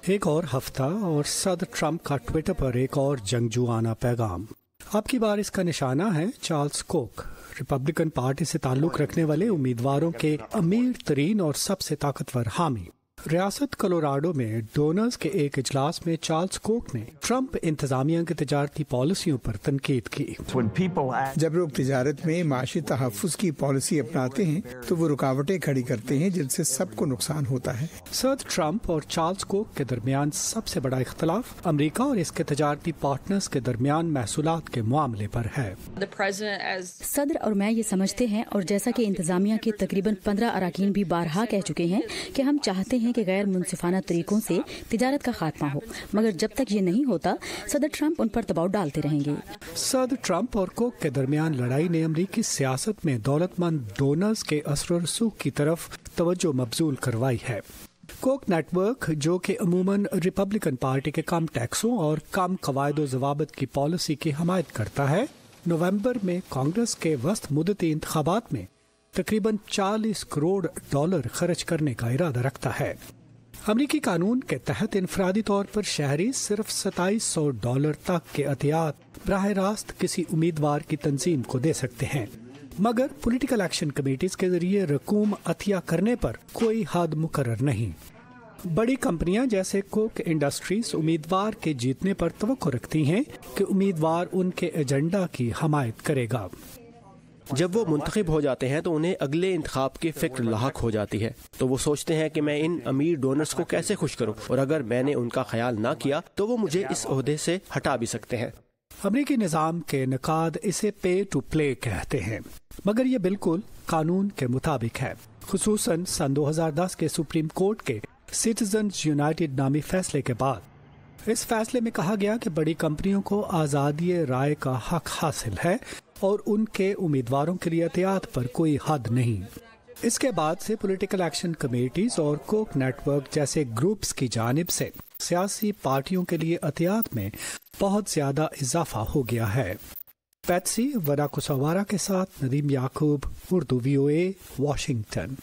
ایک اور ہفتہ اور صدر ٹرمپ کا ٹویٹر پر ایک اور جنگجوانہ پیغام۔ اب کی بار اس کا نشانہ ہے چارلس کوک، ریپبلکن پارٹی سے تعلق رکھنے والے امیدواروں کے امیر ترین اور سب سے طاقتور حامی۔ ریاست کولوراڈو میں ڈونرز کے ایک اجلاس میں چارلس کوک نے ٹرمپ انتظامیہ کی تجارتی پالیسیوں پر تنقید کی۔ جب لوگ تجارت میں معاشی تحفظ کی پالیسی اپناتے ہیں تو وہ رکاوٹیں کھڑی کرتے ہیں جن سے سب کو نقصان ہوتا ہے۔ صدر ٹرمپ اور چارلس کوک کے درمیان سب سے بڑا اختلاف امریکہ اور اس کے تجارتی پارٹنرز کے درمیان محصولات کے معاملے پر ہے۔ صدر اور میں یہ سمجھتے ہیں، اور جیسا کہ انتظامیہ کے تقریباً 15 اراکین بھی بارہا کہہ چکے ہیں کہ ہم چاہتے ہیں کہ غیر منصفانہ طریقوں سے تجارت کا خاتمہ ہو، مگر جب تک یہ نہیں ہوتا صدر ٹرمپ ان پر دباؤ ڈالتے رہیں گے۔ صدر ٹرمپ اور کوک کے درمیان لڑائی نے امریکی سیاست میں دولت مند ڈونرز کے اثر و رسوخ کی طرف توجہ مبذول کروائی ہے۔ کوک نیٹ ورک، جو کہ عموماً ریپبلکن پارٹی کے کم ٹیکسوں اور کم قواعد و ضوابط کی پالیسی کی حمایت کرتا ہے، نومبر میں کانگریس کے وسط مدتی انتخابات میں تقریباً $40 کروڑ خرچ کرنے کا ارادہ رکھتا ہے۔ امریکی قانون کے تحت انفرادی طور پر شہری صرف $2700 تک کے عطیات براہ راست کسی امیدوار کی تنظیم کو دے سکتے ہیں، مگر پولیٹیکل ایکشن کمیٹیز کے ذریعے رقوم عطیہ کرنے پر کوئی حد مقرر نہیں۔ بڑی کمپنیاں جیسے کوک انڈسٹریز امیدوار کے جیتنے پر توقع رکھتی ہیں کہ امیدوار ان کے ایجنڈا کی حمایت کرے گا۔ جب وہ منتخب ہو جاتے ہیں تو انہیں اگلے انتخاب کی فکر لاحق ہو جاتی ہے، تو وہ سوچتے ہیں کہ میں ان امیر ڈونرز کو کیسے خوش کروں، اور اگر میں نے ان کا خیال نہ کیا تو وہ مجھے اس عہدے سے ہٹا بھی سکتے ہیں۔ امریکی نظام کے نقاد اسے پے ٹو پلے کہتے ہیں، مگر یہ بالکل قانون کے مطابق ہے، خصوصاً سن 2010 کے سپریم کورٹ کے سٹیزنز یونائٹڈ نامی فیصلے کے بعد۔ اس فیصلے میں کہا گیا کہ بڑی کمپنیوں کو آزادی رائے کا حق حاصل ہے اور ان کے امیدواروں کے لیے احتیاط پر کوئی حد نہیں۔ اس کے بعد سے پولیٹیکل ایکشن کمیٹیز اور کوک نیٹ ورک جیسے گروپس کی جانب سے سیاسی پارٹیوں کے لیے احتیاط میں بہت زیادہ اضافہ ہو گیا ہے۔ پیٹسی وراکوساوارا کے ساتھ ندیم یعقوب، اردو VOA، واشنگٹن۔